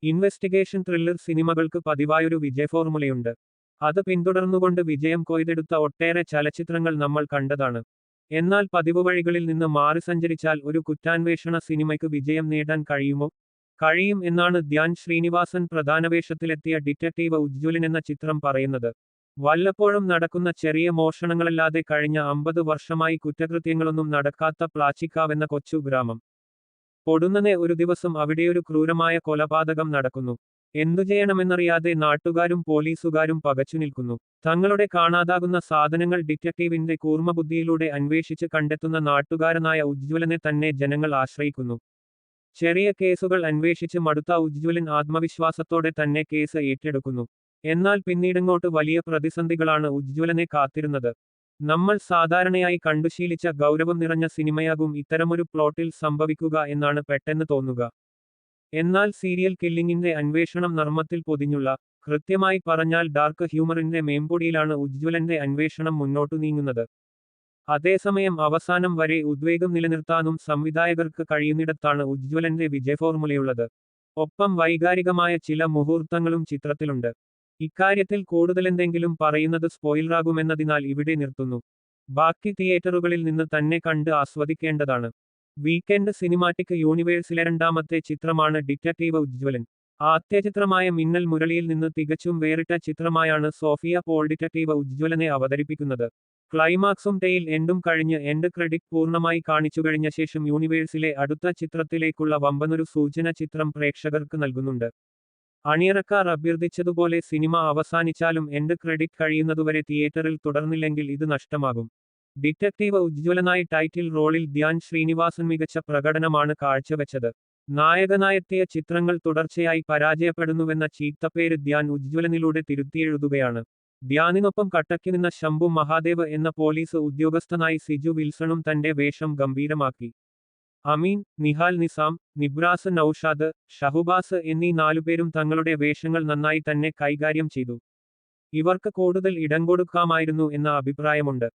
Investigation thriller സിനിമകൾക്ക് പതിവായൊരു വിജയഫോർമുലയുണ്ട്. അത് പിന്തുടർന്നുകൊണ്ട് വിജയം കൊയ്തെടുത്ത ഒട്ടേറെ ചലച്ചിത്രങ്ങൾ നമ്മൾ കണ്ടതാണ്. എന്നാൽ പതിവ് വഴികളിൽ നിന്ന് മാറി സഞ്ചരിച്ചാൽ ഒരു കുറ്റാന്വേഷണ സിനിമയ്ക്ക് വിജയം നേടാൻ കഴിയുമോ? കഴിയും എന്നാണ് ധ്യാൻ ശ്രീനിവാസൻ പ്രധാന വേഷത്തിലെത്തിയ ഡിറ്റക്ടീവ് ഉജ്ജ്വലൻ എന്ന ചിത്രം പറയുന്നത്. വല്ലപ്പോഴും നടക്കുന്ന ചെറിയ മോഷണങ്ങളല്ലാതെ കഴിഞ്ഞ 50 വർഷമായി കുറ്റകൃത്യങ്ങളൊന്നും നടക്കാത്ത പ്ലാച്ചിക്കാവെന്ന കൊച്ചു ഗ്രാമം. പൊടുന്നനെ ഒരു ദിവസം അവിടെയൊരു ക്രൂരമായ കൊലപാതകം നടക്കുന്നു. എന്തു ചെയ്യണമെന്നറിയാതെ നാട്ടുകാരും പോലീസുകാരും പകച്ചുനിൽക്കുന്നു. തങ്ങളുടെ കാണാതാകുന്ന സാധനങ്ങൾ ഡിറ്റക്ടീവിന്റെ കൂർമ്മബുദ്ധിയിലൂടെ അന്വേഷിച്ച് കണ്ടെത്തുന്ന നാട്ടുകാരനായ ഉജ്ജ്വലനെ തന്നെ ജനങ്ങൾ ആശ്രയിക്കുന്നു. ചെറിയ കേസുകൾ അന്വേഷിച്ച് മടുത്ത ഉജ്ജ്വലൻ ആത്മവിശ്വാസത്തോടെ തന്നെ കേസ് ഏറ്റെടുക്കുന്നു. എന്നാൽ പിന്നീടങ്ങോട്ട് വലിയ പ്രതിസന്ധികളാണ് ഉജ്ജ്വലനെ കാത്തിരുന്നത്. നമ്മൾ സാധാരണയായി കണ്ടുശീലിച്ച ഗൗരവം നിറഞ്ഞ സിനിമയാകും ഇത്തരമൊരു പ്ലോട്ടിൽ സംഭവിക്കുക എന്നാണ് പെട്ടെന്ന് തോന്നുക. എന്നാൽ സീരിയൽ കില്ലിങ്ങിന്റെ അന്വേഷണം നർമ്മത്തിൽ പൊതിഞ്ഞുള്ള, കൃത്യമായി പറഞ്ഞാൽ ഡാർക്ക് ഹ്യൂമറിന്റെ മേമ്പൊടിയിലാണ് ഉജ്ജ്വലന്റെ അന്വേഷണം മുന്നോട്ടു നീങ്ങുന്നത്. അതേസമയം അവസാനം വരെ ഉദ്വേഗം നിലനിർത്താനും സംവിധായകർക്ക് കഴിയുന്നിടത്താണ് ഉജ്ജ്വലന്റെ വിജയഫോർമുലയുള്ളത്. ഒപ്പം വൈകാരികമായ ചില മുഹൂർത്തങ്ങളും ചിത്രത്തിലുണ്ട്. ഇക്കാര്യത്തിൽ കൂടുതലെന്തെങ്കിലും പറയുന്നത് സ്പോയിലറാകുമെന്നതിനാൽ ഇവിടെ നിർത്തുന്നു. ബാക്കി തിയേറ്ററുകളിൽ നിന്ന് തന്നെ കണ്ട് ആസ്വദിക്കേണ്ടതാണ്. വീക്കെൻഡ് സിനിമാറ്റിക് യൂണിവേഴ്സിലെ രണ്ടാമത്തെ ചിത്രമാണ് ഡിറ്റക്ടീവ് ഉജ്ജ്വലൻ. ആദ്യ ചിത്രമായ മിന്നൽ മുരളിയിൽ നിന്ന് തികച്ചും വേറിട്ട ചിത്രമായാണ് സോഫിയ പോൾ ഡിറ്റക്ടീവ് ഉജ്ജ്വലനെ അവതരിപ്പിക്കുന്നത്. ക്ലൈമാക്സും ടെയിൽ എൻഡും കഴിഞ്ഞ് എൻഡ് ക്രെഡിറ്റ് പൂർണ്ണമായി കാണിച്ചുകഴിഞ്ഞ ശേഷം യൂണിവേഴ്സിലെ അടുത്ത ചിത്രത്തിലേക്കുള്ള വമ്പനൊരു സൂചന ചിത്രം പ്രേക്ഷകർക്ക് നൽകുന്നുണ്ട്. അണിയറക്കാർ അഭ്യർത്ഥിച്ചതുപോലെ സിനിമ അവസാനിച്ചാലും എൻഡ് ക്രെഡിറ്റ് കഴിയുന്നതുവരെ തിയേറ്ററിൽ തുടർന്നില്ലെങ്കിൽ ഇത് നഷ്ടമാകും. ഡിറ്റക്ടീവ് ഉജ്ജ്വലനായി ടൈറ്റിൽ റോളിൽ ധ്യാൻ ശ്രീനിവാസൻ മികച്ച പ്രകടനമാണ് കാഴ്ചവെച്ചത്. നായകനായെത്തിയ ചിത്രങ്ങൾ തുടർച്ചയായി പരാജയപ്പെടുന്നുവെന്ന ചീത്തപ്പേര് ധ്യാൻ ഉജ്ജ്വലനിലൂടെ തിരുത്തിയെഴുതുകയാണ്. ധ്യാനിനൊപ്പം കട്ടയ്ക്ക് നിന്ന ശംഭു മഹാദേവ് എന്ന പോലീസ് ഉദ്യോഗസ്ഥനായി സിജു വിൽസണും തന്റെ വേഷം ഗംഭീരമാക്കി. അമീൻ, നിഹാൽ നിസാം, നിബ്രാസ് നൌഷാദ്, ഷഹുബാസ് എന്നീ 4 പേരും തങ്ങളുടെ വേഷങ്ങൾ നന്നായി തന്നെ കൈകാര്യം ചെയ്തു. ഇവർക്ക് കൂടുതൽ ഇടം കൊടുക്കാമായിരുന്നു എന്ന അഭിപ്രായമുണ്ട്.